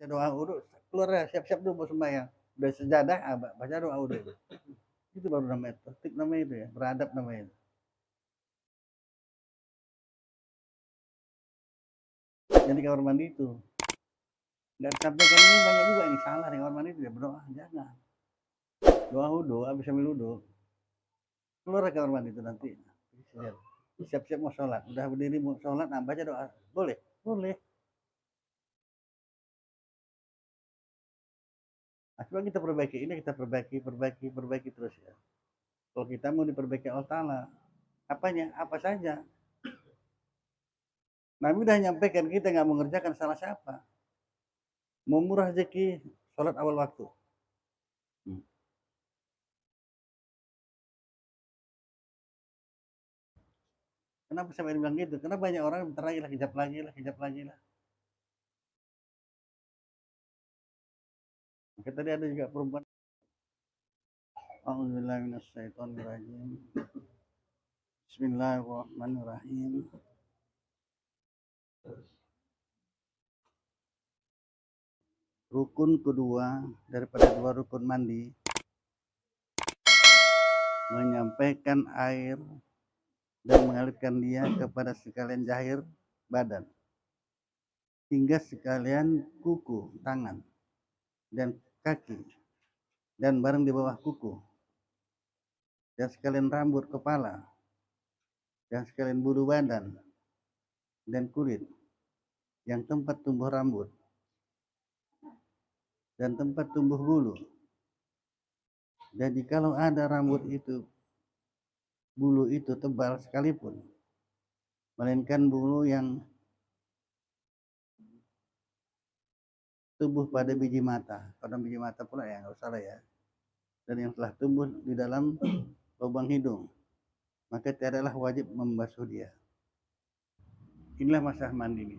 doa wudu, keluar ya, siap-siap dulu mau sembahyang. Udah sejadah, baca doa wudu. Itu baru namanya tertib namanya itu ya, beradab namanya. Jadi kamar mandi itu. Dan sampaikan ini banyak juga yang salah di kamar mandi itu ya, berdoa jangan. Doa wudu, habis ambil wudu, keluar ke kamar mandi itu nanti. Siap-siap mau sholat, udah berdiri mau sholat, nah baca doa, boleh, boleh. Nah, coba kita perbaiki ini, kita perbaiki terus ya. Kalau kita mau diperbaiki Allah Ta'ala, apanya? Apa saja. Nabi udah nyampaikan kita nggak mengerjakan salah siapa. Mau murah rezeki, sholat awal waktu. Kenapa saya bilang gitu? Karena banyak orang bentar lagi lah, hijab lagi lah, hijab lagi lah. Maka tadi ada juga perempuan. A'udzubillahiminasyaitonirrajim. Bismillahirrahmanirrahim. Rukun kedua daripada dua rukun mandi, menyampaikan air dan mengalirkan dia kepada sekalian zahir badan hingga sekalian kuku, tangan dan kaki dan barang di bawah kuku dan sekalian rambut kepala dan sekalian bulu badan dan kulit yang tempat tumbuh rambut dan tempat tumbuh bulu. Jadi kalau ada rambut itu, bulu itu tebal sekalipun, melainkan bulu yang tumbuh pada biji mata, pada biji mata pula ya, nggak usah lah ya, dan yang telah tumbuh di dalam lubang hidung, maka tiadalah wajib membasuh dia. Inilah masalah mandi ini.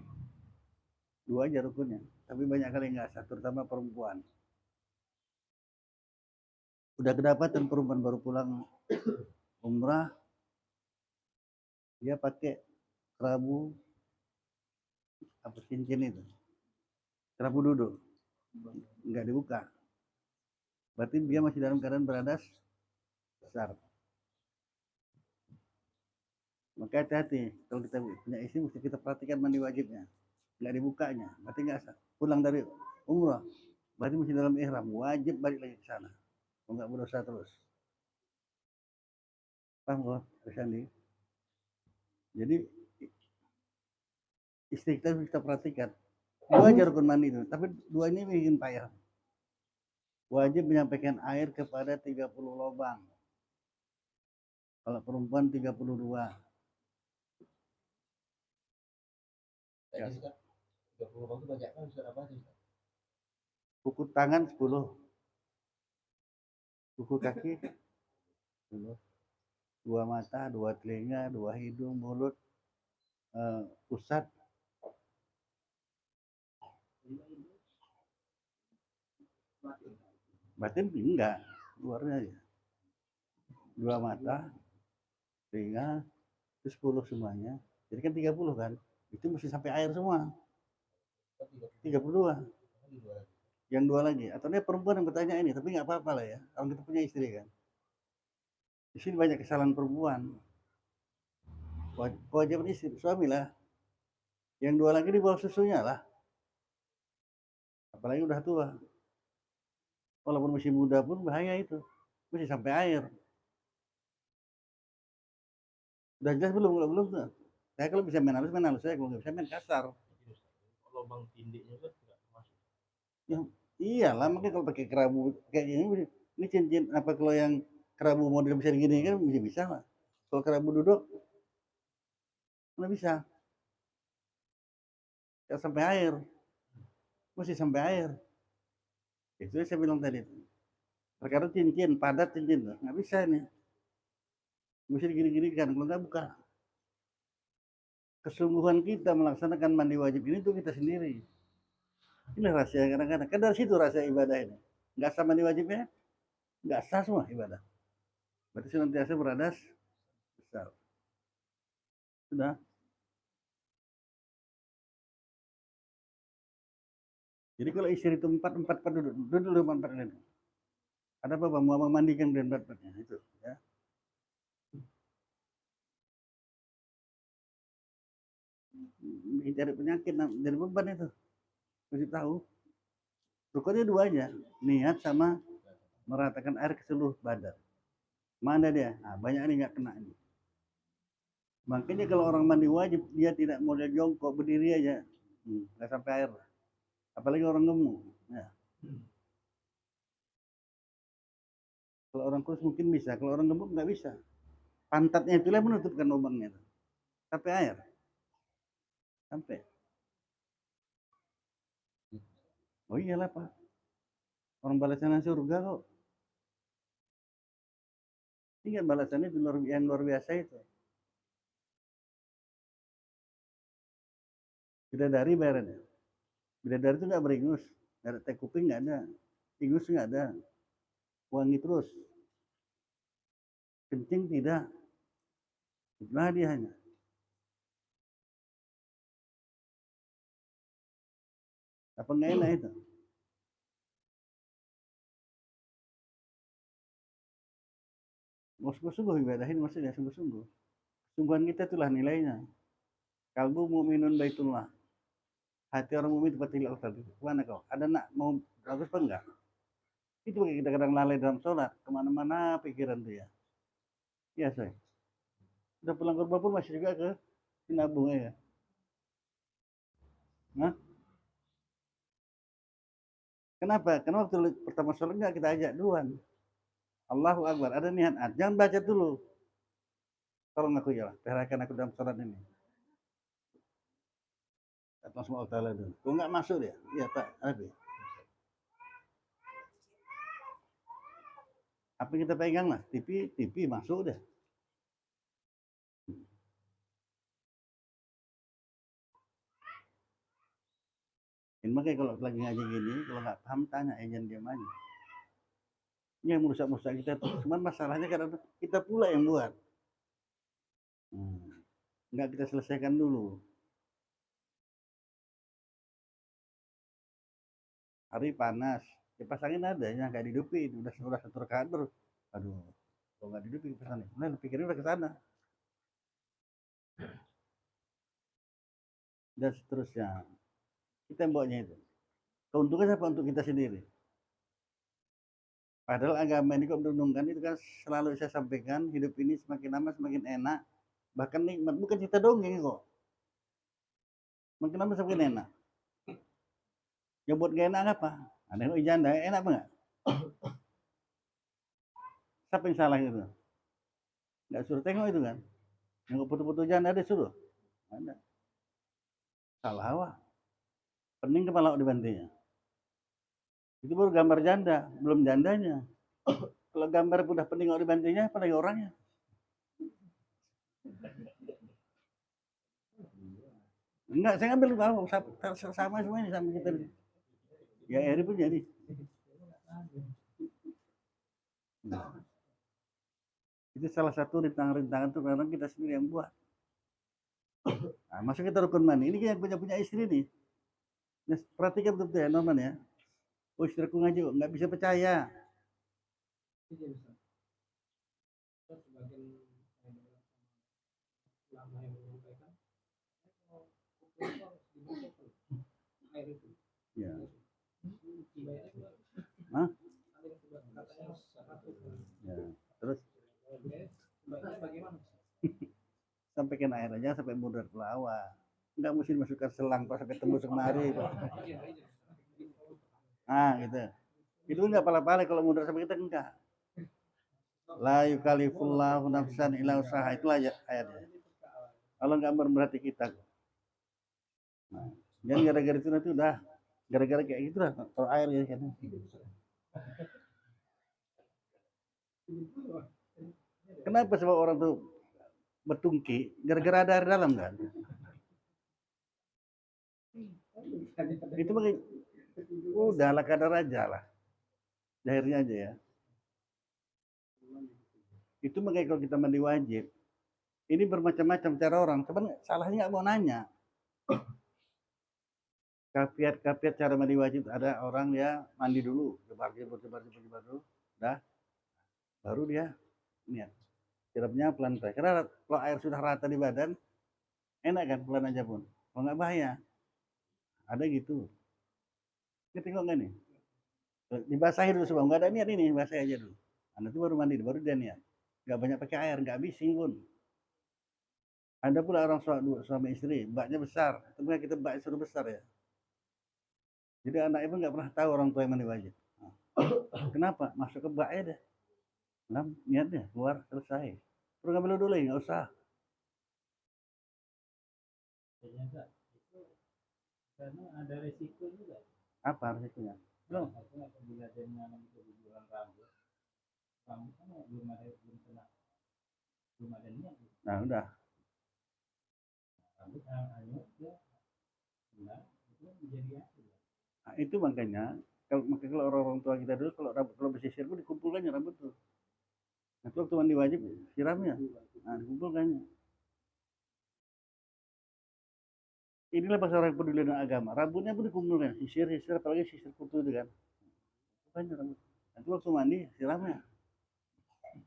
Dua aja rukunnya, tapi banyak kali nggak sah, terutama perempuan. Udah kedapatan perempuan baru pulang umrah, dia pakai kerabu apa cincin itu, kerabu duduk, nggak dibuka. Berarti dia masih dalam keadaan beradas besar. Maka hati-hati kalau kita punya istri, mesti kita perhatikan mandi wajibnya, nggak dibukanya, berarti nggak sah. Pulang dari umrah, berarti masih dalam ihram, wajib balik lagi ke sana, nggak berdosa terus. Paham kok, Sandi? Jadi istri kita perhatikan. Dua aja rukun mandi itu, tapi dua ini bikin payah. Wajib menyampaikan air kepada 30 lubang. Kalau perempuan 32. Ya. 30 lubang itu banyak kan, apa sih? Kuku tangan 10. Kuku kaki 10. Dua mata, dua telinga, dua hidung, mulut, pusat. Batin enggak, luarnya aja. Dua mata, telinga, itu 10 semuanya. Jadi kan 30 kan. Itu mesti sampai air semua. 32. Yang dua lagi. Atau dia perempuan yang bertanya ini, tapi nggak apa-apa lah ya. Kalau kita punya istri kan. Di sini banyak kesalahan perempuan. Kewajiban istri, suami lah. Yang dua lagi di bawah susunya lah. Apalagi udah tua. Walaupun masih muda pun bahaya itu. Mesti sampai air. Udah jelas belum? Belum tuh. Saya kalau bisa main halus saya, kalau nggak bisa main kasar. Lubang tindiknya kan tidak masuk. Ya, iyalah, makanya kalau pakai kerabu kayak gini, ini cincin apa, kalau yang kerabu model bisa gini kan bisa lah. Kalau kerabu duduk, nggak bisa. Ya sampai air, mesti sampai air. Itu saya bilang tadi. Perkara cincin, padat cincin, nggak bisa ini. Mesti gini-gini kan, kalau nggak buka. Kesungguhan kita melaksanakan mandi wajib ini tuh kita sendiri. Ini rahasia kadang-kadang. Kan dari situ rahasia ibadah ini. Nggak sah mandi wajibnya, nggak sah semua ibadah. Berarti senantiasa beradas besar. Sudah. Jadi kalau istri itu empat duduk dulu empat itu. Ada apa bang? Mau mandikan dan empatnya itu. Ya. Cari penyakit, jadi beban itu. Mesti tahu. Rukunnya dua aja, niat sama meratakan air ke seluruh badan. Mana dia? Nah, banyak nih nggak kena ini. Makanya kalau orang mandi wajib, dia tidak model jongkok, berdiri aja. Nggak sampai air. Apalagi orang gemuk. Ya. Kalau orang kurus mungkin bisa, kalau orang gemuk nggak bisa. Pantatnya itulah menutupkan lubangnya. Sampai air. Sampai. Oh iyalah Pak. Orang balasan surga kok. Ingat balasannya itu yang luar biasa itu. Bidadari bayarannya. Bidadari itu nggak beringus. Nggak ada teh kuping nggak ada. Ingus nggak ada. Wangi terus. Kencing tidak. Itulah dia hanya. Apa nggak enak itu? Sungguh-sungguh ibadahin maksudnya sungguh-sungguh. Sungguhan kita itulah nilainya. Kalbu mu'minun baitullah. Hati orang mukmin itu pasti tadi. Mana kau? Ada nak mau bagus apa enggak? Itu kita kadang lalai dalam sholat. Kemana-mana pikiran dia. Iya say. Udah pulang korban pun masih juga ke sinabung ya. Nah, kenapa? Karena waktu pertama sholat enggak kita ajak duluan. Allahu Akbar. Ada niat. Jangan baca dulu. Tolong aku ya, perhatikan aku dalam sholat ini. Allah SWT itu. Kok nggak masuk ya? Iya Pak, Abi. Apa yang kita pegang lah? TV masuk deh. Ini makanya kalau lagi ngaji gini, kalau nggak paham tanya, jangan diam aja. Ini yang merusak-merusak kita tuh. Cuman masalahnya karena kita pula yang buat. Nggak kita selesaikan dulu. Hari panas, pasangin ada yang nggak dihidupin, udah satu rakaat terus. Aduh, kalau nggak dihidupin pasangin. Nah, pikirin udah ke sana. Dan seterusnya. Kita yang bawanya itu. Keuntungan apa untuk kita sendiri? Padahal agama ini kok menurunkan itu kan selalu saya sampaikan, hidup ini semakin lama semakin enak, bahkan nikmat. Bukan cerita dongeng kok. Semakin lama semakin enak. Ya buat gak enak apa? Ada yang janda, enak apa enggak? Siapa yang salah itu? Nggak suruh tengok itu kan? Yang foto-foto janda ada suruh? Ada. Salah awak. Pening kepala dibantinya. Itu baru gambar janda, belum jandanya. Kalau gambar udah pening dibantinya, apalagi orangnya. Enggak, saya ngambil sama semua ini sama kita. Ya Eri pun jadi. Itu salah satu rintangan-rintangan itu karena kita sendiri yang buat. Nah, masuk kita rukun mani. Ini yang punya istri nih. Nah, perhatikan betul ya, Norman ya. Oh, istriku ngaji kok nggak bisa percaya. Ya. Hah? Ya. Terus sampaikan air aja sampai mudah pelawak. Enggak mesti masukkan selang pas sampai tembus kemari. Ah, gitu. Itu enggak pala-pala kalau mudah sampai kita enggak. La yukallifullahu nafsan illa usaha, itulah ayatnya. Kalau enggak berarti kita. Nah, jangan gara-gara itu nanti udah gara-gara kayak gitu lah kalau air ya kan. Kenapa sebab orang tuh bertungki gara-gara ada air dalam kan? Itu bagi udah lah kadar aja lah. Akhirnya aja ya. Itu makanya kalau kita mandi wajib, ini bermacam-macam cara orang. Cuman salahnya nggak mau nanya. Kafiat cara mandi wajib ada orang dia mandi dulu, jemur dulu, dah baru dia niat. Siramnya pelan-pelan. Karena kalau air sudah rata di badan, enak kan pelan aja pun. Kalau nggak bahaya, ada gitu. Ini tengok nggak nih? Dibasahi dulu sebelum nggak ada niat ini, basahi aja dulu. Anda tuh baru mandi, baru dia niat. Nggak banyak pakai air, nggak bising pun. Ada pula orang suami istri, baknya besar. Tapi kita bak suruh besar ya. Jadi anak ibu nggak pernah tahu orang tua yang mandi wajib. Nah, kenapa? Masuk ke bak ya deh. Nah, niatnya keluar selesai. Terus ngambil dulu nggak usah. Ternyata itu karena ada resiko juga. Apa resikonya? Belum. Apabila dia mengalami keguguran rambut, rambut kan belum kena, belum ada niat. Nah udah. Rambut hanyut dia, benar itu menjadi apa? Nah, itu makanya kalau orang tua kita dulu kalau bersisir pun dikumpulkannya rambut tuh. Nah, itu waktu mandi wajib siramnya. Nah, dikumpulkannya. Inilah bahasa orang peduli dengan agama. Rambutnya pun dikumpulkan. Sisir, apalagi sisir kutu itu kan. Banyak rambut. Nah, itu waktu mandi siramnya.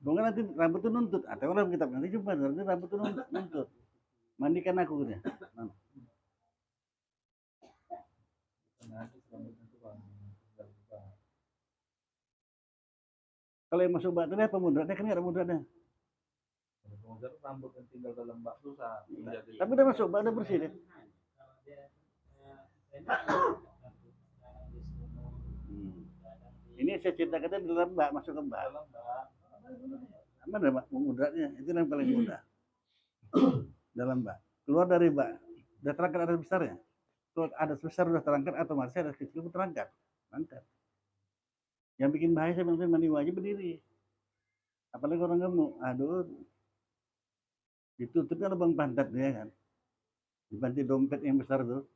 Bukan nanti rambut itu nuntut. Atau orang kitab nanti jumpa nanti rambut itu nuntut. Mandikan aku gitu ya. Nah. Kalau yang masuk bak tadi apa mudratnya kan nggak ada mudratnya. Mudrat rambut yang tinggal dalam bak susah. Tapi udah masuk bak udah bersih deh. Ini saya ceritakan di dalam bak masuk ke bak. Mana mudratnya? Itu yang paling mudah. Dalam bak. Keluar dari bak. Udah terangkat ada besarnya. Kalau ada besar udah terangkat atau masih ada kecil pun terangkat. Terangkat. Yang bikin bahaya saya bilang mandi wajib berdiri. Apalagi orang gemuk. Aduh. Ditutup kan lubang pantat dia kan. Dibanti dompet yang besar tuh.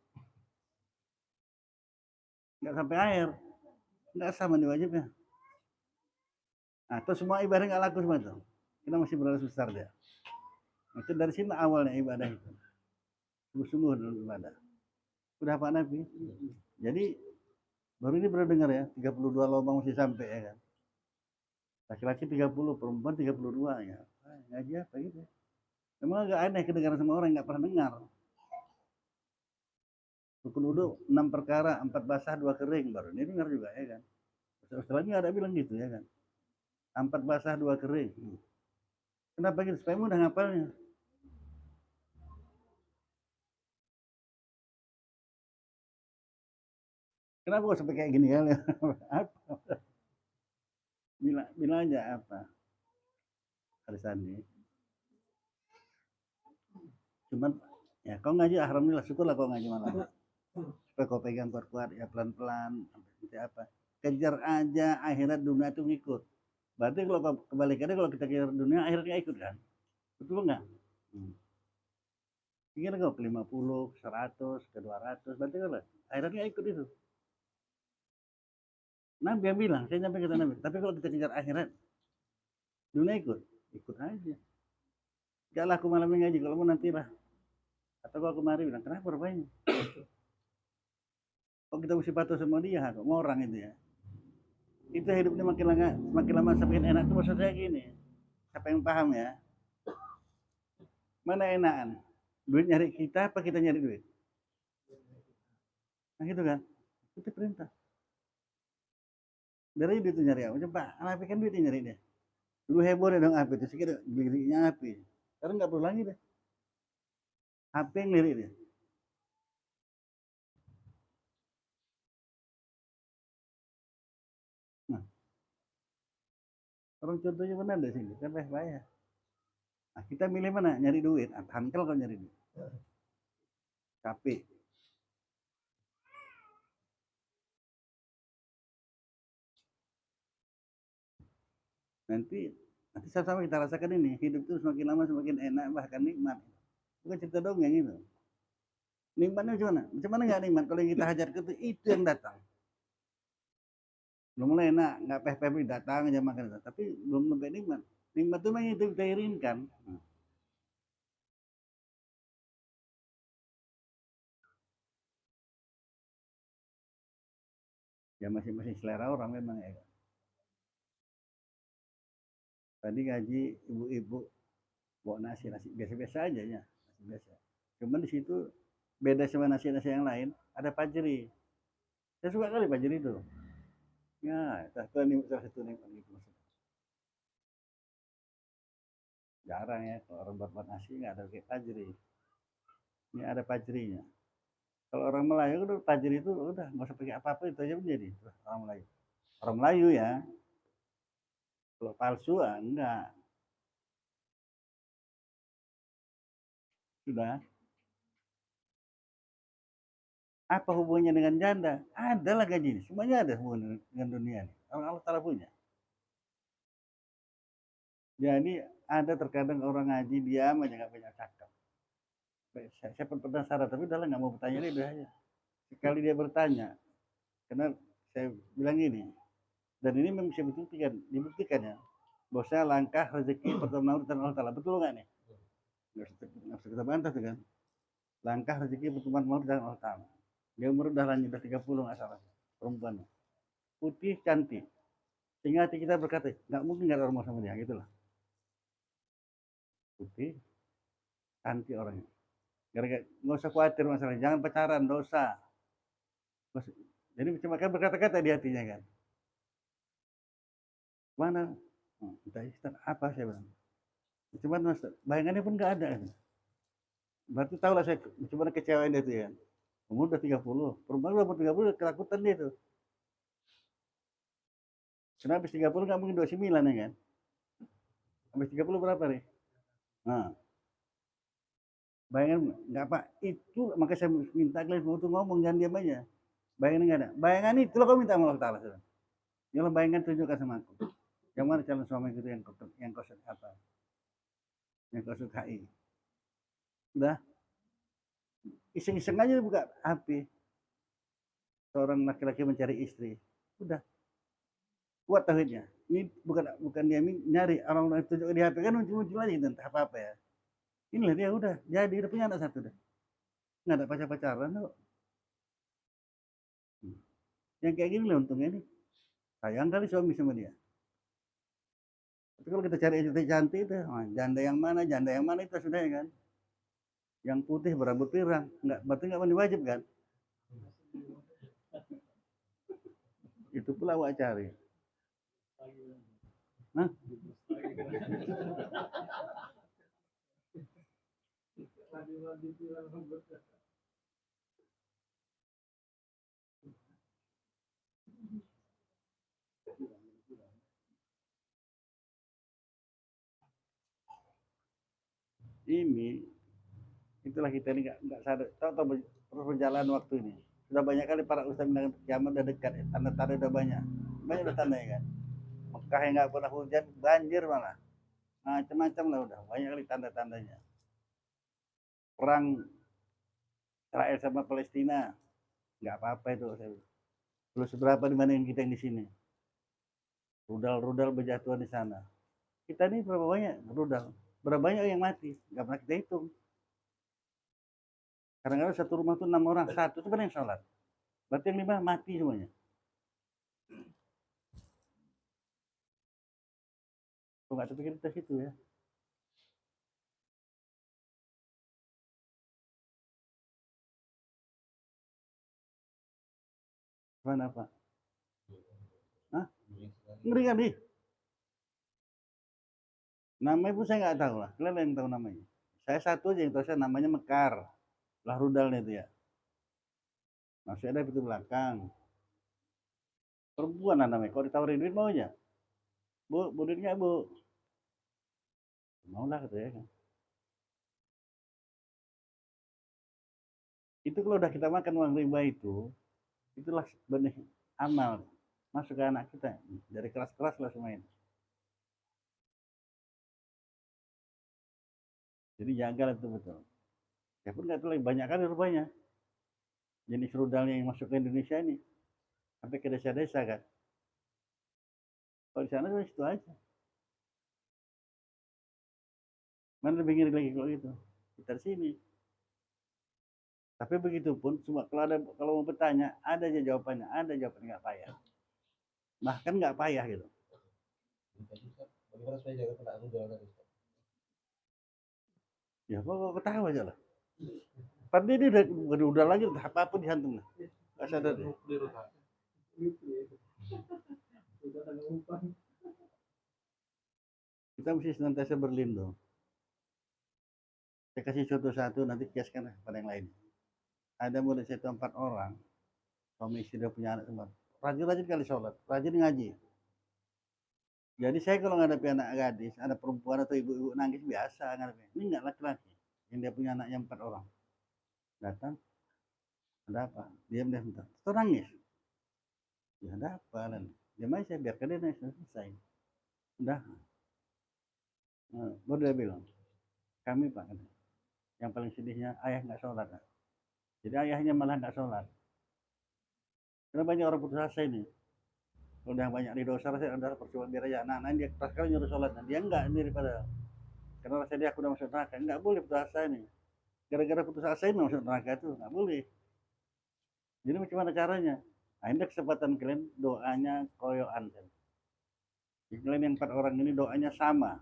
Nggak sampai air. Nggak sah mandi wajibnya. Nah, itu semua ibadah nggak laku semua itu. Kita masih berada besar dia. Itu dari sini awalnya ibadah itu. Sungguh-sungguh dalam ibadah. Sudah Pak Nabi. Jadi baru ini baru dengar ya, 32 lubang masih sampai ya kan. Laki-laki 30, perempuan 32 ya. Ngaji apa gitu. Memang agak aneh kedengaran sama orang yang nggak pernah dengar. Rukun wudu 6 perkara, 4 basah, 2 kering baru ini dengar juga ya kan. Setelahnya ada bilang gitu ya kan. 4 basah, 2 kering. Kenapa gitu? Supaya mudah ngapalnya. Kenapa kok sampai kayak gini kan? Apa? Bila aja apa? Harisani. Cuman ya kau ngaji alhamdulillah syukurlah kau ngaji malam. Supaya kau pegang kuat-kuat ya pelan-pelan sampai apa. Kejar aja akhirat dunia itu ngikut. Berarti kalau kebalikannya kalau kita kejar dunia akhirnya ikut kan? Betul nggak? Pikir kau ke 50, ke 100, ke 200, berarti kalau akhirnya ikut itu. Nabi yang bilang, saya nyampe kata Nabi. Tapi kalau kita kejar akhirat, dunia ikut aja. Janganlah aku malam ngaji, kalau mau nanti lah. Atau kalau kemarin bilang, kenapa rupanya? Kok kita mesti patuh sama dia, mau orang itu ya. Itu hidupnya makin lama semakin enak. Itu maksud saya gini. Siapa yang paham ya? Mana enakan? Duit nyari kita apa kita nyari duit? Nah gitu kan? Itu perintah. Dari duit itu nyari apa? Coba, api kan duitnya nyari dia. Dulu heboh deh dong api itu, sekitar liriknya api. Sekarang nggak perlu lagi deh. Api yang lirik dia. Nah, orang contohnya mana ada sini? Kan bahaya. Nah, kita milih mana? Nyari duit. Handkel kalau nyari duit. Capek. Nanti sama-sama kita rasakan ini. Hidup itu semakin lama semakin enak, bahkan nikmat. Bukan cerita dongeng itu. Nikmatnya gimana? Macam mana nggak nikmat? Kalau yang kita hajar itu yang datang. Belum mulai enak, nggak peh-peh datang aja makan. Tapi belum sampai nikmat. Nikmat itu memang itu kita irinkan. Ya masing-masing selera orang memang ya. Tadi ngaji ibu-ibu bawa nasi biasa-biasa aja ya, nasi biasa. Cuman di situ beda sama nasi-nasi yang lain, ada pajeri. Saya suka kali pajeri itu. Ya, salah satu nikmat gitu maksudnya. Jarang ya kalau orang buat nasi nggak ada kayak pajeri. Ini ada pajerinya. Kalau orang Melayu udah pajeri itu udah nggak usah pakai apa-apa itu aja menjadi orang Melayu. Orang Melayu ya. Kalau palsu enggak. Sudah. Apa hubungannya dengan janda? Adalah gaji. Semuanya ada hubungan dengan dunia ini. Allah Ta'ala punya. Jadi ada terkadang orang ngaji diam aja nggak banyak cakap. Saya pernah saran tapi udah nggak mau bertanya dia udah aja. Sekali dia bertanya, karena saya bilang gini, dan ini memang bisa dibuktikan ya, bahwasanya langkah rezeki pertama dari Allah Ta'ala. Betul nggak nih? Nggak usah kita bantah tuh kan. Langkah rezeki pertemuan maut dari Allah Ta'ala. Dia umur udah lanjut, udah 30 nggak salah. Perempuan. Putih, cantik. Sehingga hati kita berkata, nggak mungkin nggak ada orang mau sama dia, gitu lah. Putih, cantik orangnya. Gara-gara nggak usah khawatir masalah, jangan pacaran, dosa. Jadi cuma kan berkata-kata di hatinya kan. Mana? Entah Istan, apa saya bilang. Cuma bayangannya pun nggak ada. Berarti tahu lah saya cuma kecewain dia tuh ya. Umur udah 30, perempuan udah umur 30 udah kelakutan dia tuh. Karena habis 30 nggak mungkin 29 ya kan. Habis 30 berapa nih? Nah, bayangan nggak apa itu makanya saya minta kalian semua tuh ngomong jangan diam aja. Bayangan nggak ada. Bayangan itu lo kau minta sama Allah Ta'ala. Jangan bayangan tunjukkan sama aku. Yang mana calon suami itu yang kau apa? Yang kau sukai. Udah iseng-iseng aja buka HP. Seorang laki-laki mencari istri. Udah kuat tauhidnya. Ini bukan dia nyari orang tunjuk di HP kan muncul aja entah apa-apa ya. Inilah dia udah jadi udah punya anak satu dah. Nggak ada pacaran kok. Yang kayak gini lah untungnya nih. Sayang kali suami sama dia. Tapi kalau kita cari istri cantik itu, janda yang mana itu sudah ya kan. Yang putih berambut pirang, berarti nggak mandi wajib kan? Itu pula awak cari. Nah, ini itulah kita ini nggak sadar. Tahu perjalanan waktu ini sudah banyak kali para ustaz bilang kiamat udah dekat, tanda-tanda udah banyak udah tanda ya kan. Mekah yang nggak pernah hujan banjir malah macam-macam lah udah banyak kali tanda-tandanya. Perang Israel sama Palestina nggak apa-apa itu saya. Terus seberapa dibandingin kita yang di sini. Rudal-rudal berjatuhan di sana. Kita ini berapa banyak rudal? Berapa banyak yang mati? Nggak pernah kita hitung. Kadang-kadang satu rumah itu 6 orang, satu itu yang sholat. Berarti yang 5 mati semuanya. Kok nggak terpikir kita situ ya? Mana Pak? Hah? Ngeri kan nih? Namanya pun saya nggak tahu lah. Kalian yang tahu namanya. Saya satu aja yang tahu saya namanya Mekar. Lah rudalnya itu ya. Masih ada pintu belakang. Perempuan lah namanya. Kalau ditawarin duit mau aja. Bu duitnya bu. Mau lah gitu ya kan. Itu kalau udah kita makan uang riba itu, itulah benih amal masuk ke anak kita dari keras-keras lah semuanya. Jadi jaga lah betul-betul. Ya pun nggak tahu banyak kali rupanya jenis rudalnya yang masuk ke Indonesia ini sampai ke desa-desa kan. Kalau di sana cuma situ aja. Mana lebih ngeri lagi kalau gitu. Kita di sini. Tapi begitu pun, cuma kalau mau bertanya, ada aja jawabannya, nggak payah. Bahkan nggak payah gitu. Bagaimana supaya jaga kena rudal tadi? Ya kok ketawa aja lah. Padahal dia udah lagi, apa-apa dihantung lah. Nggak sadar dia. Kita mesti senantiasa berlindung. Saya kasih contoh satu, nanti kiaskan pada yang lain. Ada murid saya 4 orang, suami istri dia punya anak semua. Rajin-rajin kali sholat, rajin ngaji. Jadi saya kalau ngadapi anak gadis, ada perempuan atau ibu-ibu nangis biasa ngadapi. Ini enggak laki-laki, yang dia punya anaknya 4 orang. Datang, ada apa? Diam bentar. Terus nangis. Ya ada apa? Diam aja, saya biarkan dia nangis, selesai. Udah. Nah, baru dia bilang, kami Pak, yang paling sedihnya ayah nggak sholat. Jadi ayahnya malah nggak sholat. Karena banyak orang putus asa ini. Udah banyak di dosa, saya udah percuma biar aja anak-anak dia keras kali nyuruh sholat. Dia enggak daripada karena rasa dia aku udah masuk neraka. Enggak boleh putus asa ini. Gara-gara putus asa ini masuk neraka itu enggak boleh. Jadi bagaimana caranya? Nah, ini kesempatan kalian doanya koyoan. Kalian yang 4 orang ini doanya sama.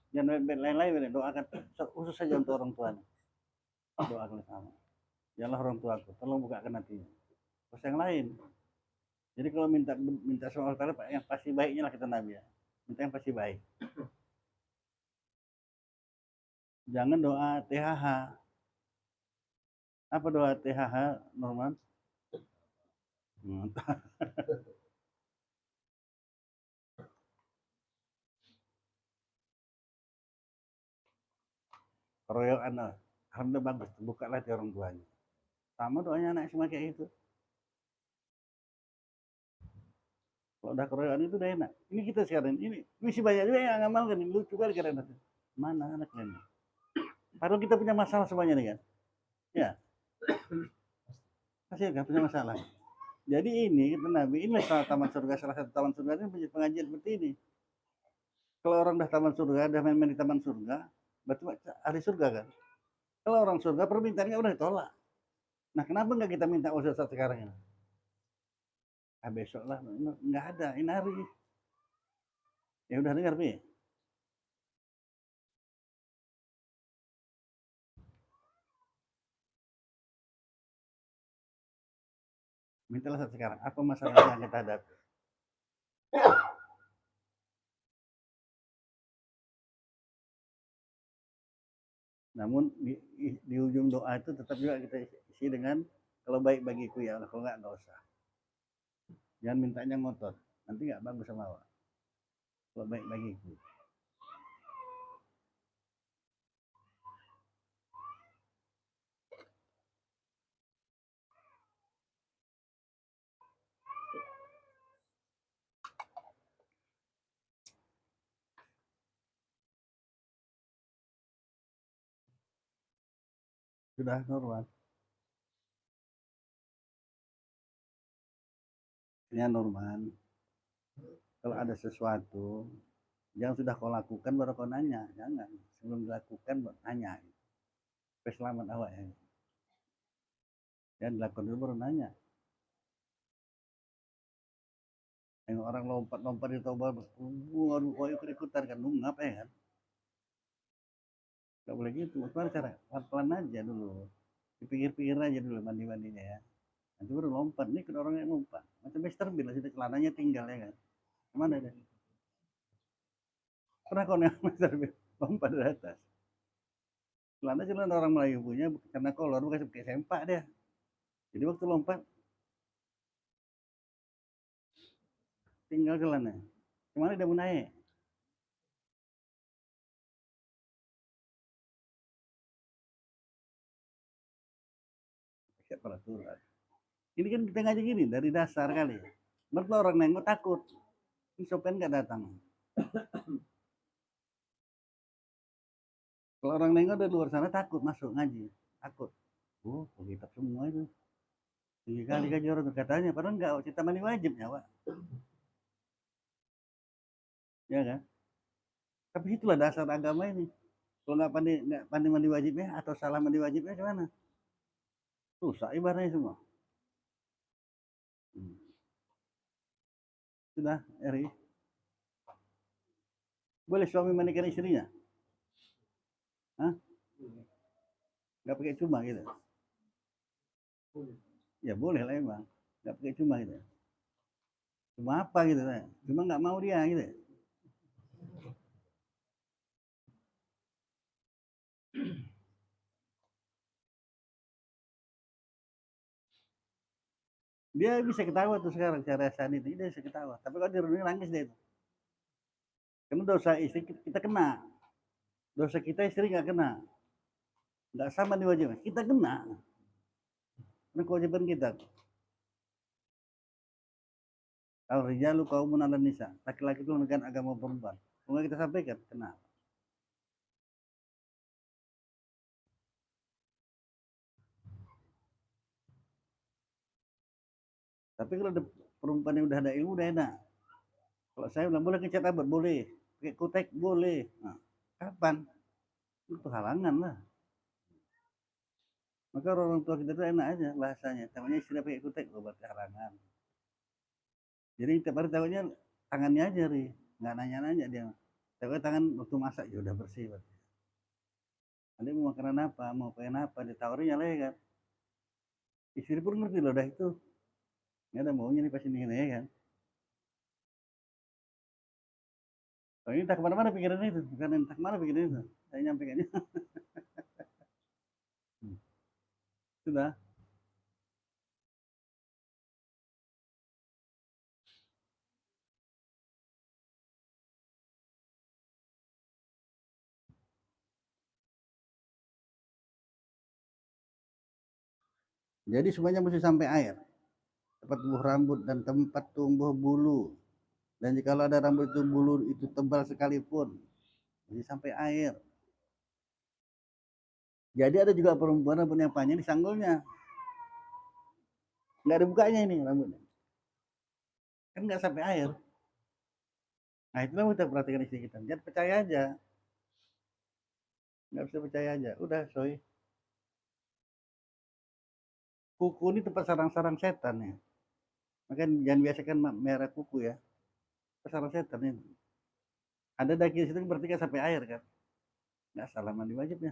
Jangan lain-lain doakan khusus saja untuk orang tuanya. Doakan sama. Janganlah orang tuaku, tolong bukakan hatinya. Terus yang lain. Jadi kalau minta sama Allah Ta'ala yang pasti baiknya lah kita Nabi ya. Minta yang pasti baik. Jangan doa THH. Apa doa THH, Norman? Keroyokan, alhamdulillah bagus. Bukalah hati orang tuanya. Sama doanya anak semua kayak itu. Kalau udah keroyokan itu udah enak. Ini kita sekarang, ini misi banyak juga yang ngamalkan. Ini lucu kali karena mana anak lain. Padahal kita punya masalah semuanya nih kan. Ya. Pasti nggak punya masalah. Jadi ini kata Nabi, ini taman surga, salah satu taman surga ini punya pengajian seperti ini. Kalau orang udah taman surga, udah main-main di taman surga, berarti ahli surga kan. Kalau orang surga permintaannya udah ditolak. Nah kenapa nggak kita minta usaha sekarang ini? Ah besok lah, nggak ada, ini hari. Ya udah dengar nih. Mintalah saat sekarang. Apa masalah yang kita hadapi? Namun di ujung doa itu tetap juga kita isi dengan kalau baik bagiku ya Allah, kalau nggak usah. Jangan mintanya ngotot, nanti nggak bagus sama Allah. Kalau baik bagiku. Sudah normal. Ya normal. Kalau ada sesuatu yang sudah kau lakukan baru kau nanya, jangan sebelum dilakukan baru nanya. Selamat awak ya. Dan dilakukan dulu baru nanya. Yang orang lompat-lompat di toba, aduh, kau ikut-ikutan kan, lu ngapain kan? Gak boleh gitu, bagaimana cara? Pelan-pelan aja dulu. Dipikir-pikir aja dulu mandi-mandinya ya. Nanti baru lompat, ini kan orang yang lompat. Macam Mister Bean, sudah celananya tinggal ya kan. Kemana dia? Pernah kau yang Mister Bean lompat dari atas. Celana orang Melayu punya, karena kolor bukan pakai sempak dia. Jadi waktu lompat, tinggal celana. Kemana dia mau naik? Pakai peraturan. Ini kan kita ngaji gini dari dasar kali. Mertua orang nengok takut. Ini sopen nggak datang. Kalau orang nengok dari luar sana takut masuk ngaji. Takut. Oh, kita semua itu. Tinggi kali gaji orang katanya. Padahal enggak, kita mandi wajibnya, Pak. Ya kan? Tapi itulah dasar agama ini. Kalau nggak pandai mandi wajibnya atau salah mandi wajibnya gimana? rusak ibadahnya semua. Sudah, Eri. Boleh suami menikah istrinya? Hah? Nggak pakai cuma gitu? Ya boleh lah emang. Nggak pakai cuma gitu. Cuma apa gitu? Cuma nggak mau dia gitu. Dia bisa ketawa tuh sekarang cara Sani itu, dia bisa ketawa. Tapi kalau di rumah nangis dia itu. Karena dosa istri kita kena. Dosa kita istri nggak kena. Nggak sama di wajib. Kita kena. Ini kewajiban kita. Kalau rijalu kaumun ala nisa. Laki-laki itu menegakkan agama perempuan. Kalau kita sampaikan, kena. Tapi kalau ada perempuan yang udah ada ilmu, udah enak. Kalau saya bilang, boleh ngecat abad? Boleh. Pakai kutek? Boleh. Nah, kapan? Itu halangan lah. Maka orang tua kita itu enak aja bahasanya. Namanya istilah pakai kutek, obat halangan. Jadi tiap hari tahunya tangannya aja, Ri. Nggak nanya-nanya dia. Tapi tangan waktu masak, ya udah bersih. Nanti mau makanan apa, mau pengen apa, ditawarin lah ya kan. Istri pun ngerti loh, udah itu. Nggak ada maunya nih pas ini ya kan. Oh, ini tak kemana-mana pikiran itu. Bukan entah kemana pikiran itu. Saya nyampaikannya. Sudah. Jadi semuanya mesti sampai air. Tempat tumbuh rambut dan tempat tumbuh bulu. Dan jika ada rambut itu bulu itu tebal sekalipun, mesti sampai air. Jadi ada juga perempuan rambut yang panjang di sanggulnya. Nggak ada bukanya ini rambutnya. Kan nggak sampai air. Nah itulah kita perhatikan istri kita. Jangan percaya aja. Nggak bisa percaya aja. Udah, soy. Kuku ini tempat sarang-sarang setan ya. Makanya jangan biasakan merah kuku ya. Sarang setan ini. Ada daging situ berarti kan sampai air kan. Nggak salah mandi wajibnya.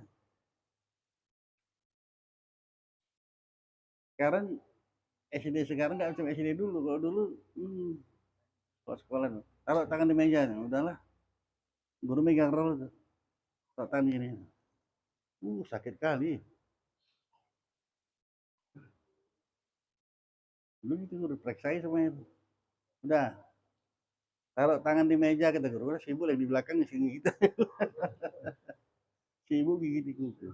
Sekarang SD sekarang nggak macam SD dulu. Kalau dulu, kalau sekolah taruh tangan di meja, udahlah. Guru megang roll tuh. Taruh tangan ini. Sakit kali. Dulu itu guru periksa semuanya. Udah, taruh tangan di meja kata guru. Udah sibuk lagi di belakang sini kita. Sibuk gigit di kuku.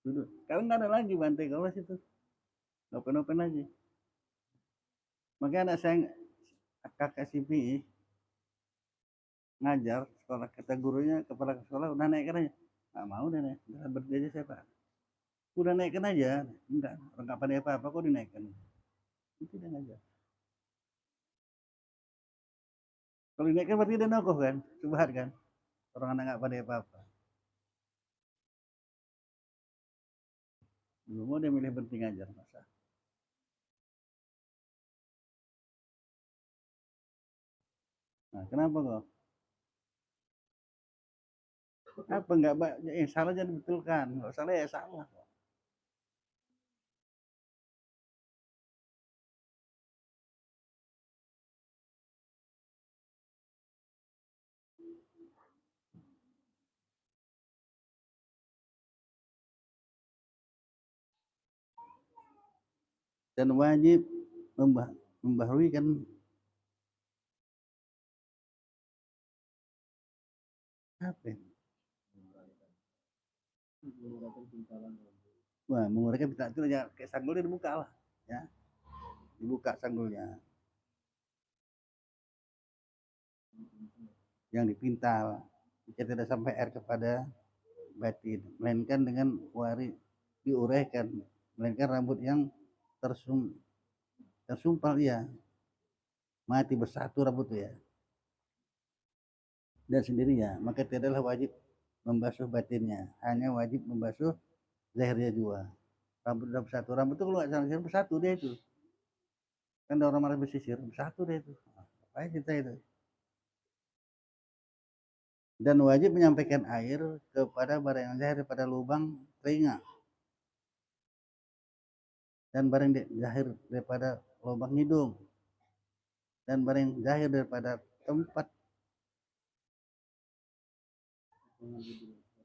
Duduk. Sekarang nggak ada lagi bantai kalau situ. Open-open aja. Makanya anak saya kakak CPI ngajar sekolah, kata gurunya kepala sekolah udah naikkan aja. Nggak mau deh, udah berhenti aja siapa. Udah naikkan aja. Enggak, orang nggak pandai apa-apa kok dinaikkan. Itu dia ngajar. Kalau dinaikkan berarti dia nokoh kan, subhat kan. Orang anak nggak pandai apa-apa. Belum mau dia milih berhenti ngajar masa. Nah, kenapa kok? Apa enggak yang salah jadi betulkan, kalau salah ya salah. Dan wajib membaharui kan. Apa? Wah, menguraikan pinta itu aja kayak sanggulnya dibuka lah, ya. Dibuka sanggulnya. Yang dipintal, jika tidak sampai air kepada batin, melainkan dengan wari diuraikan, melainkan rambut yang tersumpal ya, mati bersatu rambut ya, dan sendirinya, maka tidaklah wajib membasuh batinnya, hanya wajib membasuh zahirnya juga. Rambut udah bersatu. Rambut tuh kalau nggak salah bersatu dia itu. Kan orang marah bersisir, bersatu dia itu. Apa kita itu? Dan wajib menyampaikan air kepada barang yang zahir pada lubang telinga dan barang zahir daripada lubang hidung dan barang zahir daripada tempat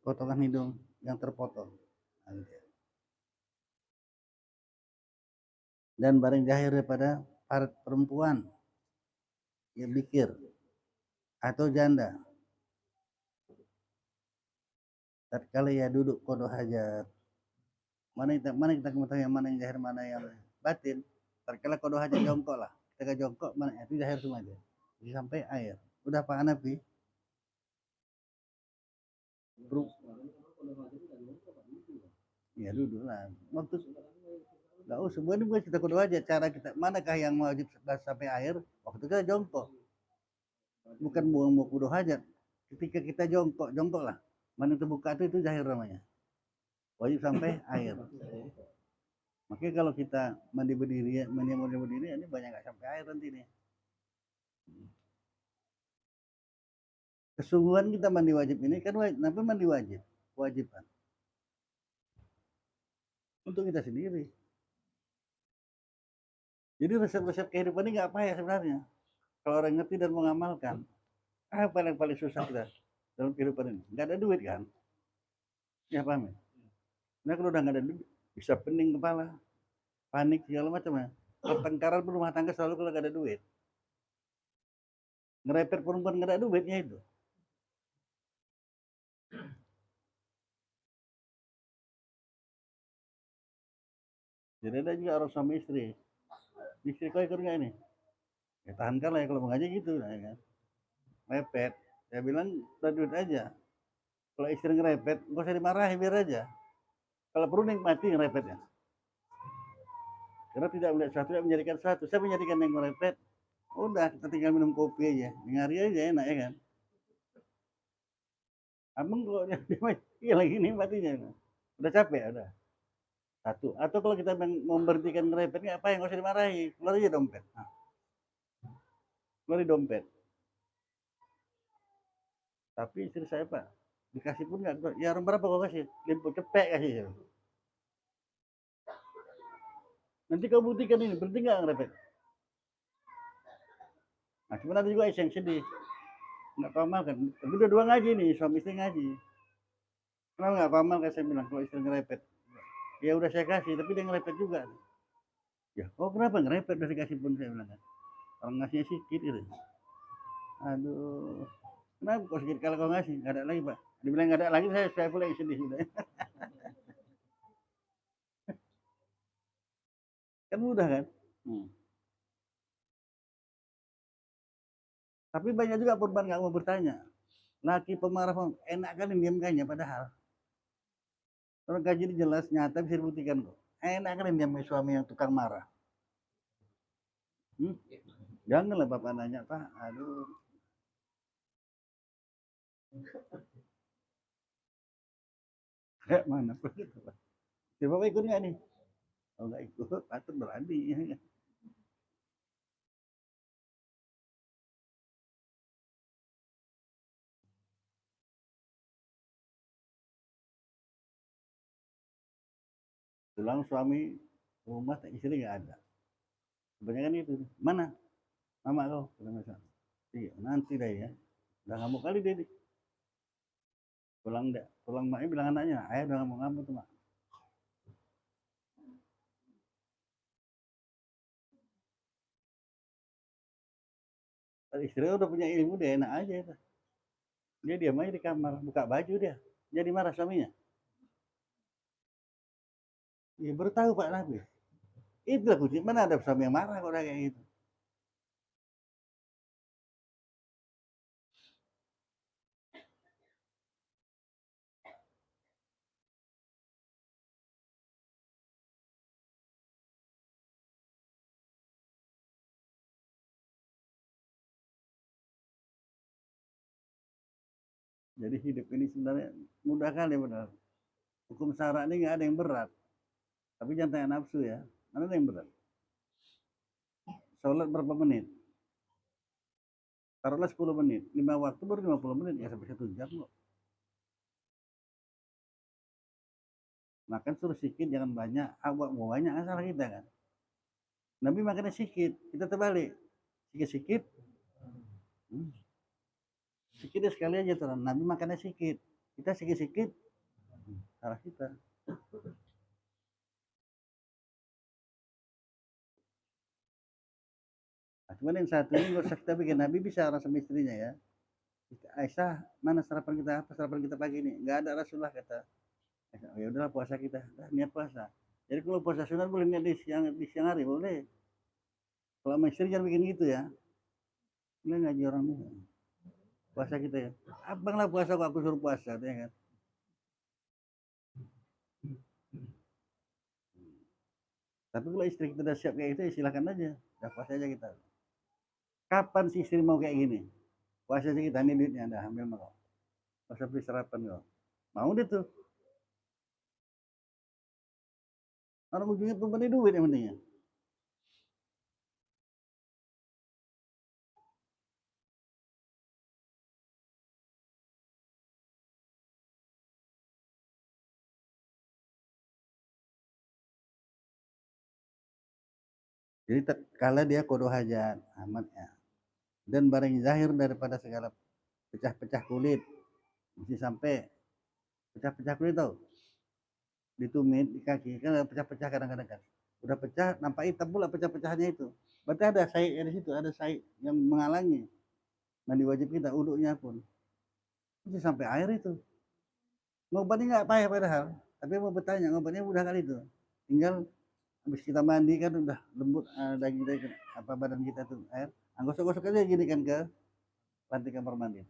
potongan hidung yang terpotong. Dan barang zahir daripada part perempuan yang bikir atau janda tatkala ia duduk qada hajat. Mana kita mengetahui mana yang zahir mana yang batin. Tatkala qada hajat jongkok lah. Ketika jongkok mana itu zahir semua aja. Jadi sampai air. Udah Pak Hanafi? Ya duduk lah. Waktu nggak usah. Ini bukan kita qada hajat. Cara kita manakah yang wajib sampai air? Waktu kita jongkok. Bukan buang qada hajat. Ketika kita jongkok lah. Mana terbuka itu zahir namanya. Wajib sampai air. Makanya kalau kita mandi berdiri ini banyak nggak sampai air nanti nih. Kesungguhan kita mandi wajib ini kan kenapa mandi wajib? Kewajiban. Untuk kita sendiri. Jadi resep-resep kehidupan ini nggak payah sebenarnya. Kalau orang ngerti dan mengamalkan. Apa yang paling susah kita dalam kehidupan ini? Nggak ada duit kan? Ya paham ya? Nah kalau udah nggak ada duit, bisa pening kepala, panik segala macam ya. Pertengkaran rumah tangga selalu kalau nggak ada duit. Ngerepet perempuan nggak ada duitnya itu. Jadi ada juga orang suami istri. Istri kau ikut nggak ini? Ya tahankan lah ya kalau mau ngaji gitu, ya kan? Repet. Saya bilang udah duit aja. Kalau istri ngerepet, nggak usah dimarahi biar aja. Kalau perlu nikmati ngerepetnya. Karena tidak melihat satu yang menjadikan satu. Saya menjadikan yang ngerepet. Udah kita tinggal minum kopi aja, ngari aja enak ya kan. Abang kok dia lagi nikmatinya. Udah capek udah. Satu. Atau kalau kita memberhentikan ngerepet, apa yang nggak usah dimarahi, keluar aja dompet. Nah. Keluar dompet. Tapi istri saya Pak, dikasih pun nggak, ya orang berapa kau kasih? Limpo cepet kasih. Nanti kau buktikan ini, berarti nggak ngerepet. Nah, cuma ada juga yang sedih. Nggak paham kan. Tapi dua-dua ngaji nih, suami istri ngaji. Kenapa nggak paham kan saya bilang, kalau istri ngerepet. Ya udah saya kasih, tapi dia ngerepet juga. Ya, oh kenapa ngerepet udah dikasih pun saya bilang kan. Orang ngasihnya sedikit gitu. Aduh. Kenapa kok sedikit kalau kau ngasih? Nggak ada lagi Pak. Dibilang nggak ada lagi, saya pula yang sedih sudah. Kan mudah kan? Tapi banyak juga korban nggak mau bertanya. Laki pemarah enak kan diamkannya padahal. Kalau gaji jelas nyata bisa dibuktikan kok. Enak kan diam suami yang tukang marah. Janganlah bapak nanya Pak. Aduh. Kayak mana? Si bapak ikut nggak nih? Oh nggak ikut, patut berani. Pulang suami rumah istri nggak ada. Kebanyakan itu. Mana? Mama kau? Iya nanti deh ya. Udah ngamuk kali dia. Pulang deh. Pulang maknya bilang anaknya, ayah udah ngamuk tuh mak. Istri udah punya ilmu dia enak aja itu. Dia diam aja di kamar, buka baju dia. Jadi marah suaminya. Ya baru tahu Pak Nabi. Itulah kunci. Mana ada suami yang marah kalau kayak gitu. Jadi hidup ini sebenarnya mudah kali benar. Hukum syara ini nggak ada yang berat. Tapi jangan tanya nafsu ya. Mana yang berat? Sholat berapa menit? Taruhlah 10 menit. 5 waktu baru 50 menit. Ya sampai 1 jam kok. Makan suruh sikit, jangan banyak. Buat banyak salah kita kan. Nabi makannya sikit, kita terbalik. Sikit-sikit. Sikit sekali aja tuh. Nabi makannya sikit. Kita sikit-sikit. Salah kita. Nah, cuman yang satu ini gak usah kita bikin. Nabi bisa orang sama istrinya ya. Aisyah, mana sarapan kita? Apa sarapan kita pagi ini? Nggak ada. Rasulullah kata. Ya udahlah puasa kita. Niat puasa. Jadi kalau puasa sunat boleh niat di siang hari, boleh. Kalau sama istri jangan bikin gitu ya. Ini ngaji orang nih. Puasa kita ya. Abang lah puasa kok aku suruh puasa, ya kan. Tapi kalau istri kita udah siap kayak gitu, ya silakan aja. Udah puasa aja kita. Kapan si istri mau kayak gini? Puasa aja kita, ini duitnya, dah ambil mau. Puasa beli sarapan kok. Mau deh tuh. Orang ujungnya pemberi duit yang pentingnya. Jadi kala dia kodoh hajat amat ya. Dan barang zahir daripada segala pecah-pecah kulit. Mesti sampai pecah-pecah kulit tau. Ditumit di kaki kan pecah-pecah kadang-kadang kan. Udah pecah nampak hitam pula pecah-pecahannya itu. Berarti ada saiknya di situ, ada saik yang menghalangi. Mandi wajib kita, uduknya pun. Mesti sampai air itu. Ngobatnya nggak payah padahal. Tapi mau bertanya, ngobatnya mudah kali itu. Tinggal habis kita mandi kan udah lembut daging apa badan kita tuh air. Gosok-gosok aja gini kan ke lantai kamar mandi.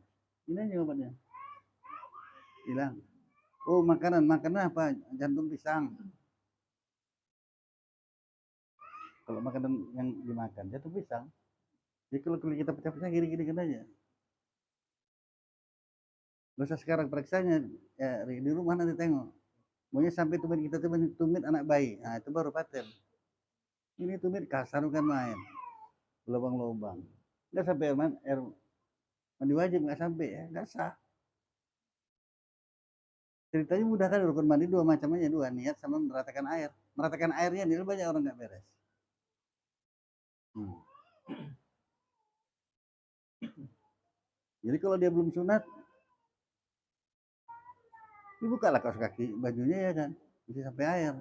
Ini aja ngobatnya. Hilang. Oh makanan apa? Jantung pisang. Kalau makanan yang dimakan jantung pisang. Jadi kalau kulit kita pecah-pecah gini-gini kan aja. Gak usah sekarang periksanya ya, di rumah nanti tengok. Maunya sampai tumit kita tumit anak bayi. Nah itu baru paten. Ini tumit kasar bukan main. Lubang-lubang. Nggak sampai air mandi wajib nggak sampai ya, nggak sah. Ceritanya mudah kan rukun mandi dua macam aja, dua niat sama meratakan air. Meratakan airnya ini banyak orang nggak beres. Jadi kalau dia belum sunat, dibukalah kaos kaki bajunya ya kan, bisa sampai air.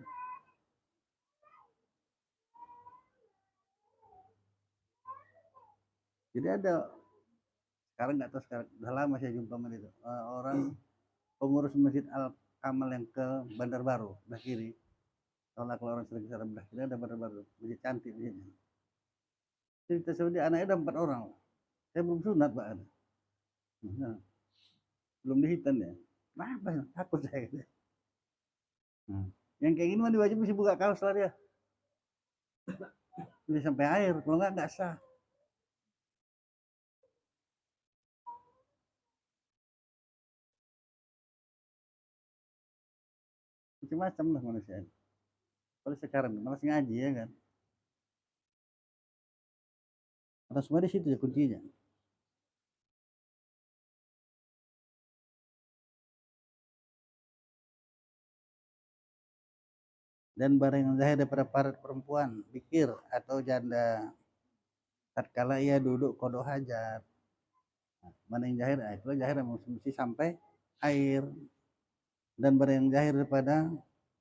Jadi ada sekarang nggak tahu sekarang, udah lama saya jumpa itu orang pengurus masjid Al Kamal yang ke Bandar Baru, belah kiri. Kalau orang sering kesana belah kiri ada Bandar Baru, masjid cantik masjidnya. Cerita sebenarnya anaknya ada 4 orang. Saya belum sunat pak. Nah, belum dihitan ya. Kenapa? Takut saya. Nah, yang kayak gini mah wajib mesti buka kaos lah dia. Bisa sampai air, kalau nggak sah. Macam-macam lah manusia. Kalau sekarang malas ngaji ya kan. Karena semua di situ ya kuncinya. Dan barang yang zahir daripada para perempuan, bikir atau janda, tatkala ia duduk kodoh hajat. Nah, mana yang zahir? Itu zahir mesti sampai air. Dan barang yang zahir daripada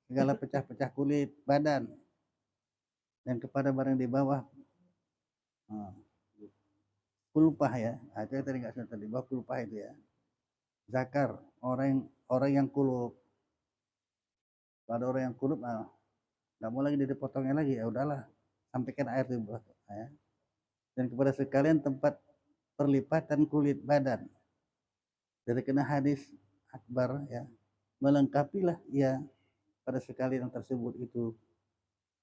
segala pecah-pecah kulit badan dan kepada barang di bawah kulpah ya, itu tadi nggak sudah tadi bawah kulpah itu ya, zakar orang yang kulup. Pada orang yang kulup nggak mau lagi dipotongnya lagi, ya udahlah sampaikan air di bawah ya. Dan kepada sekalian tempat perlipatan kulit badan dari kena hadis akbar ya, melengkapilah ya pada sekalian tersebut itu,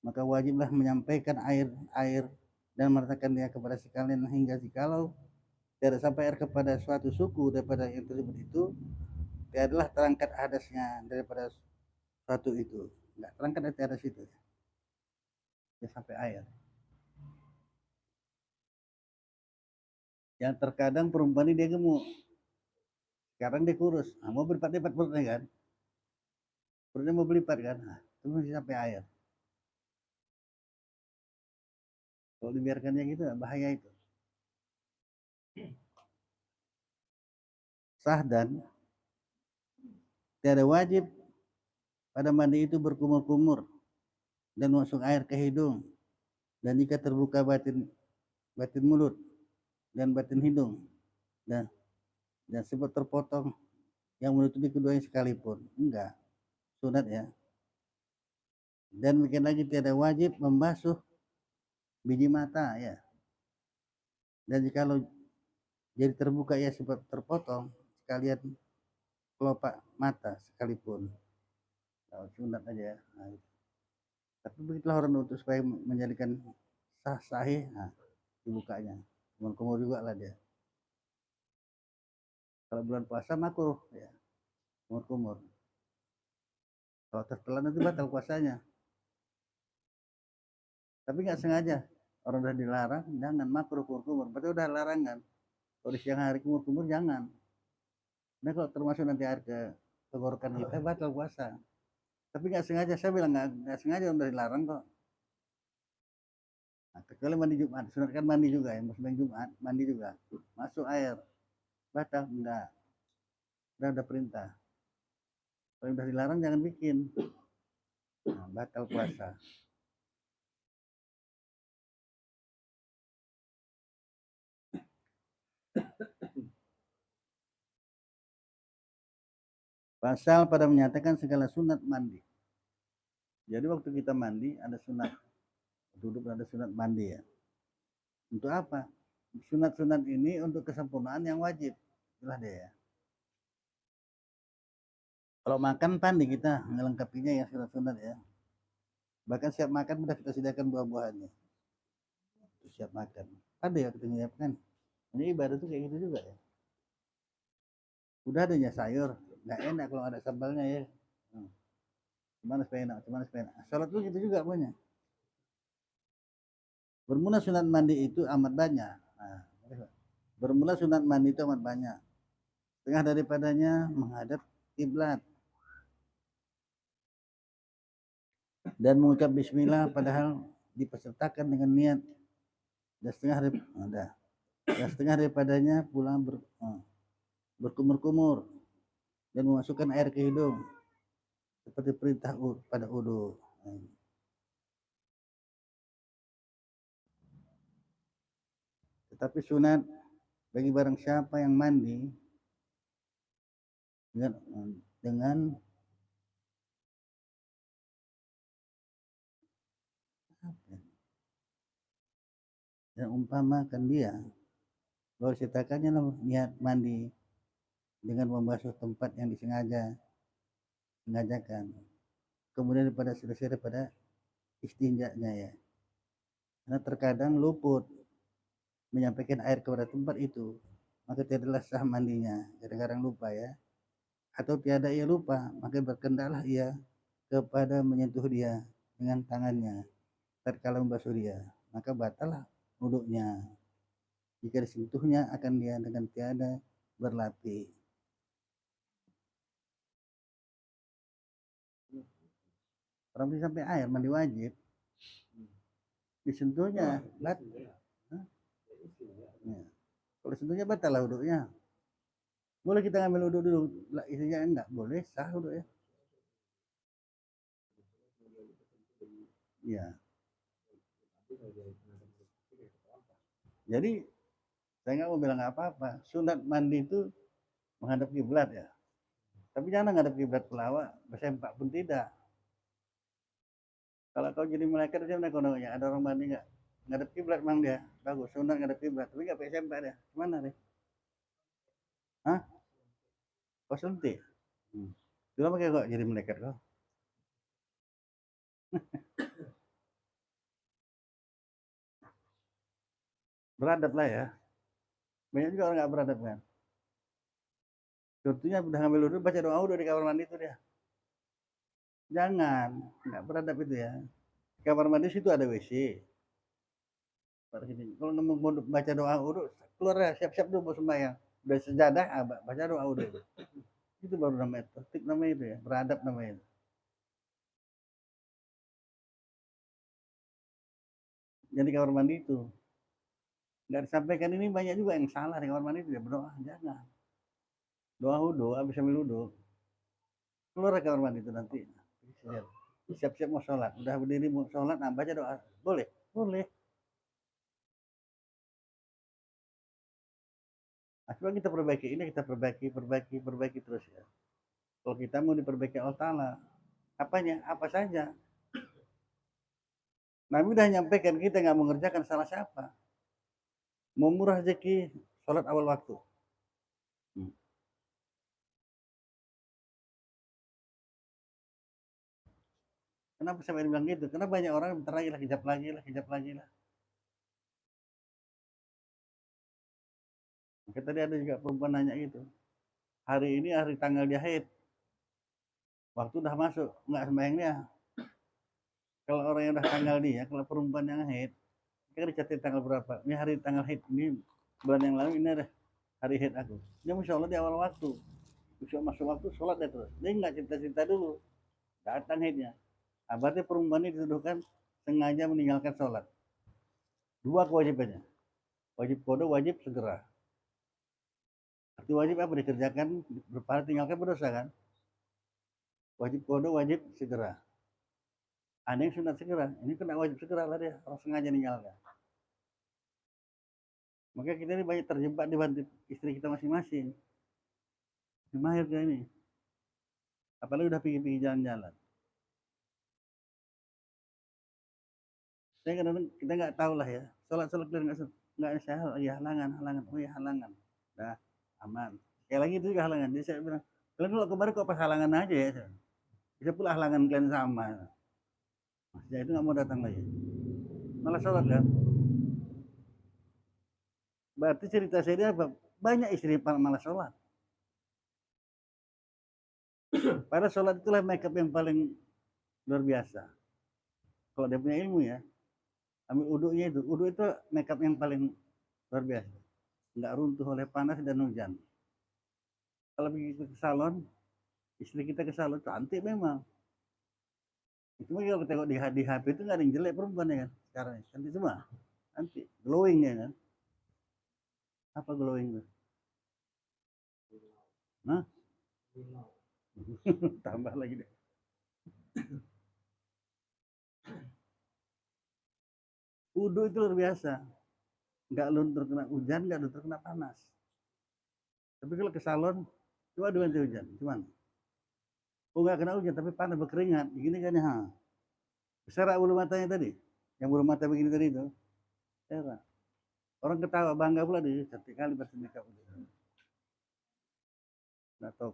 maka wajiblah menyampaikan air dan meratakan dia kepada sekalian hingga jikalau tidak sampai air kepada suatu suku daripada yang tersebut itu, dia adalah terangkat hadasnya daripada suatu itu. nggak terangkat dari atas itu ya sampai air. Yang terkadang perempuan ini dia gemuk, sekarang dia kurus, nah, mau berlipat-lipat perutnya kan, perutnya mau berlipat kan, nah, itu masih sampai air. Kalau dibiarkannya gitu bahaya itu. Sah dan tiada wajib pada mandi itu berkumur-kumur dan masuk air ke hidung, dan jika terbuka batin mulut dan batin hidung dan sempat terpotong yang menutupi keduanya sekalipun, enggak sunat ya. Dan bikin lagi tiada wajib membasuh biji mata ya, dan jika lo jadi terbuka ya sempat terpotong sekalian kelopak mata sekalipun, nah, sunat aja ya. Nah, tapi begitulah orang untuk supaya menjadikan sahih, nah, dibukanya kumur juga lah dia. Kalau bulan puasa makruh ya, kumur. Kalau tertelan nanti batal puasanya. Tapi nggak sengaja, orang udah dilarang, jangan makruh kumur. Berarti udah larangan. Kalau di siang hari kumur jangan. Nah kalau termasuk nanti air ke tenggorokan kita batal puasa. Tapi nggak sengaja, saya bilang nggak sengaja udah dilarang kok. Nah, kecuali mandi Jumat, sunatkan mandi juga ya, musim Jumat mandi juga, masuk air, batal enggak, udah perintah. Kalau udah dilarang jangan bikin, nah, batal puasa. Pasal pada menyatakan segala sunat mandi. Jadi waktu kita mandi ada sunat duduk, ada sunat mandi ya. Untuk apa? Sunat-sunat ini untuk kesempurnaan yang wajib. Itulah dia ya. Kalau makan mandi kita melengkapinya ya sunat-sunat ya. Bahkan siap makan sudah kita sediakan buah-buahannya. Siap makan. Ada ya kita menyiapkan. Ini ibadah tuh kayak gitu juga ya. Udah adanya sayur, nggak enak kalau ada sambalnya ya. Cuman supaya enak. Salat tuh gitu juga punya. Bermula sunat mandi itu amat banyak. Nah, bermula sunat mandi itu amat banyak. Setengah daripadanya menghadap kiblat dan mengucap bismillah padahal dipesertakan dengan niat. Dan setengah daripadanya pulang berkumur-kumur dan memasukkan air ke hidung seperti perintah pada wudu. Tetapi sunat bagi barang siapa yang mandi dengan dan umpamakan dia bahwa ceritakannya niat mandi dengan membasuh tempat yang disengajakan, kemudian pada selesai pada istinjanya ya, karena terkadang luput menyampaikan air kepada tempat itu, maka tiadalah sah mandinya. Kadang-kadang lupa ya, atau tiada ia lupa, maka berkendahlah ia kepada menyentuh dia dengan tangannya tatkala membasuh dia, maka batallah wuduknya jika disentuhnya akan dia dengan tiada berlatih. Orang bisa sampai air mandi wajib, disentuhnya batal. Ya. Kalau disentuhnya batal lah wuduknya. Boleh kita ngambil wuduk dulu, isinya enggak boleh, sah wuduk ya. Ya. Jadi saya nggak mau bilang apa-apa. Sunat mandi itu menghadap kiblat ya. Tapi jangan menghadap kiblat pelawak, bersempak pun tidak. Kalau kau jadi malaikat dia menakonnya, ada orang mandi nggak ngadep kiblat mang dia, bagus sunat ngadep kiblat, tapi nggak pakai sempak dia. Gimana deh? Hah? Kau suntik? Itu apa kayak kok jadi malaikat kau? Beradab lah ya. Banyak juga orang nggak beradab kan. Contohnya udah ngambil wudhu baca doa udah di kamar mandi itu dia. Jangan, nggak beradab itu ya. Kamar mandi situ ada WC. Kalau mau baca doa urut, keluar ya, siap-siap dulu mau sembahyang. Udah sejadah, baca doa urut. Itu baru namanya tertib namanya itu ya, beradab namanya itu. Jadi kamar mandi itu nggak disampaikan, ini banyak juga yang salah di kamar mandi itu ya, berdoa jangan. Doa wudu, habis ambil wudu, keluar ke kamar mandi itu nanti. Siap-siap mau sholat, udah berdiri mau sholat, nah baca doa, boleh, boleh. Nah, coba kita perbaiki ini, kita perbaiki terus ya. Kalau kita mau diperbaiki Allah Ta'ala, apanya? Apa saja. Nabi udah nyampaikan, kita nggak mengerjakan salah siapa. Mau murah rezeki, sholat awal waktu. Kenapa sampai bilang gitu? Karena banyak orang bentar lagi lah, hijab lagi lah, hijab lagi lah. Maka tadi ada juga perempuan nanya gitu. Hari ini hari tanggal dia haid. Waktu udah masuk, nggak sembahyang dia. Kalau orang yang udah tanggal dia, kalau perempuan yang haid, kita dicatat tanggal berapa? Ini hari tanggal haid, ini bulan yang lalu ini ada hari haid aku. Dia masya Allah di awal waktu. Besok masuk waktu, sholat dia terus. Dia nggak cerita-cerita dulu. Datang haidnya. Nah, berarti perempuan ini dituduhkan sengaja meninggalkan sholat. Dua kewajibannya. Wajib kodo, wajib segera. Arti wajib apa? Dikerjakan, berpahala tinggalkan berdosa kan? Wajib kodo, wajib segera. Ada yang sunat segera, ini kena wajib segera lah dia, orang sengaja ninggalkan. Maka kita ini banyak terjebak di bantu istri kita masing-masing. Mahir dia ini. Apalagi udah pergi-pergi jalan-jalan. Saya kadang-kadang kita nggak tahu lah ya. Sholat-sholat clear nggak ada hal, ya halangan, oh ya halangan. Dah aman. Sekali lagi itu juga halangan. Jadi saya bilang, kalian kalau kemarin kok pas halangan aja ya. Bisa pula halangan kalian sama. Maksudnya itu nggak mau datang lagi. Malah sholat kan. Berarti cerita saya apa? Banyak istri malah sholat. Padahal sholat itulah makeup yang paling luar biasa. Kalau dia punya ilmu ya, ambil uduknya itu. Uduk itu makeup yang paling luar biasa. Nggak runtuh oleh panas dan hujan. Kalau begitu ke salon, istri kita ke salon cantik memang. Itu kalau kita tengok di HP itu nggak ada yang jelek perempuan ya kan. Sekarang cantik semua. Cantik, glowing ya kan. Apa glowing itu? Nah, tambah lagi deh. Wudhu itu luar biasa. Nggak luntur kena hujan, nggak luntur kena panas. Tapi kalau ke salon, coba dua hujan, cuman. Oh nggak kena hujan, tapi panas berkeringat. Begini kan ya. Besar bulu matanya tadi, yang bulu mata begini tadi itu. Ya, orang ketawa bangga pula dia, cantik kali bersemakeup. Nggak tahu.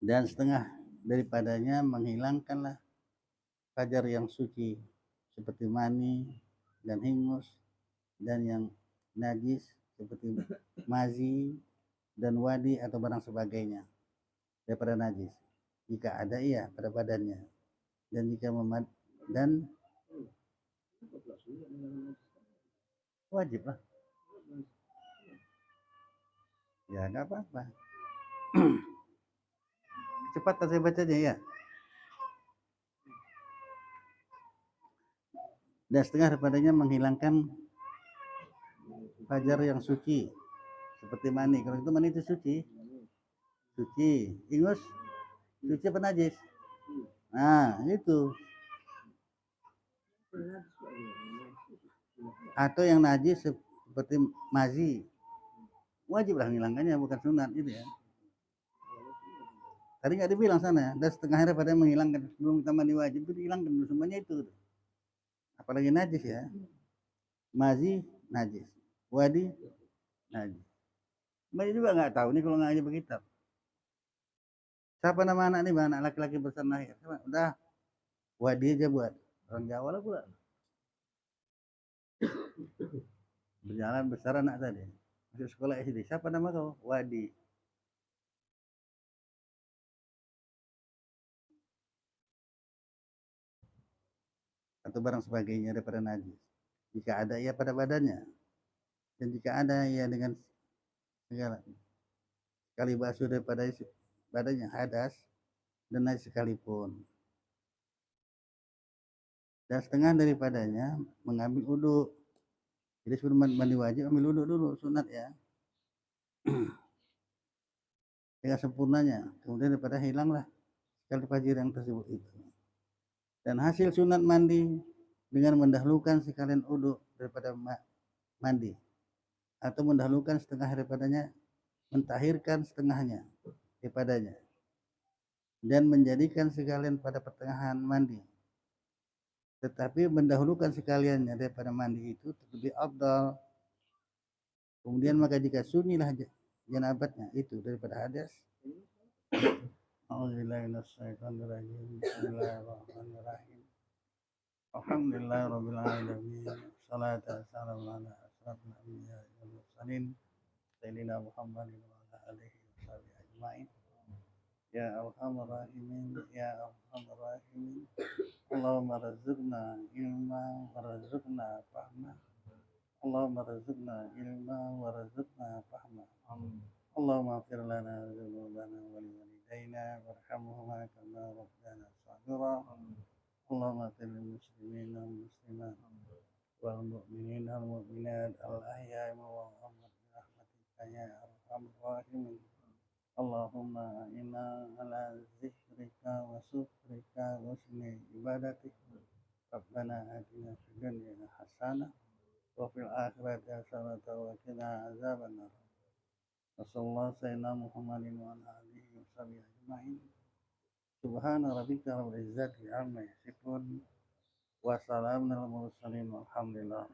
Dan setengah daripadanya menghilangkanlah fajar yang suci seperti mani dan hingus, dan yang najis seperti mazi dan wadi atau barang sebagainya daripada najis jika ada iya pada badannya, dan jika dan wajib lah ya, nggak apa-apa. Cepat saya bacanya ya. Dan setengah daripadanya menghilangkan fajar yang suci seperti mani. Kalau itu mani itu suci, ingus suci apa najis? Nah itu. Atau yang najis seperti mazi, wajib lah menghilangkannya, bukan sunat itu ya. Tadi nggak dibilang sana, dan setengahnya pada menghilangkan sebelum kita mandi wajib itu dihilangkan dulu semuanya itu. Apalagi najis ya, mazi najis, wadi, najis. Banyak juga nggak tahu nih kalau nggak aja begitu. Siapa nama anak nih, anak laki-laki bersama lahir? Udah, wadi aja buat orang Jawa lah pula. Berjalan besar anak tadi. Masuk sekolah SD. Siapa nama kau? Wadi. Atau barang sebagainya daripada najis. Jika ada ia pada badannya. Dan jika ada ia dengan segala. Sekali basuh daripada badannya hadas. Dan najis sekalipun. Dan setengah daripadanya mengambil wudhu. Jadi sebelum mandi wajib ambil wudhu dulu, sunat ya. Dengan sempurnanya. Kemudian daripada hilanglah sekali fajir yang tersebut itu. Dan hasil sunat mandi dengan mendahulukan sekalian wudhu daripada mandi. Atau mendahulukan setengah daripadanya, mentahirkan setengahnya daripadanya. Dan menjadikan sekalian pada pertengahan mandi. Tetapi mendahulukan sekaliannya daripada mandi itu lebih afdal. Kemudian maka jika sunnilah janabatnya itu daripada hadas. Bismillahirrahmanirrahim. Alhamdulillahirabbil alamin. Salatu wassalamu ala asyrafil anbiya'i wal mursalin sayyidina Muhammadin wa ala alihi washabihi ajmain. Ya arhamar rahimin, ya arhamar rahimin. Allahumma razuqna ilma warzuqna fahma. Allahumma razuqna ilma warzuqna fahma. Allahumma ighfir lana dzunubana wa liwalidayna warhamhuma kama rabbana shaghira. Allahumma ighfir lil muslimina wal muslimat wal mu'minina wal mu'minat al ahya'i wal amwat bi rahmatika ya arhamar rahimin. Allahumma inna ala zikrika wa syukrika wa husni ibadatik. Rabbana atina fid dunya hasanah wa fil akhirati hasanah wa qina azabannar. Wassallallahu sayyidina Muhammadin wa ala alihi wa sahbihi ajma'in. Subhana rabbika rabbil izzati amma yasifun wa salamun alal mursalin walhamdulillah.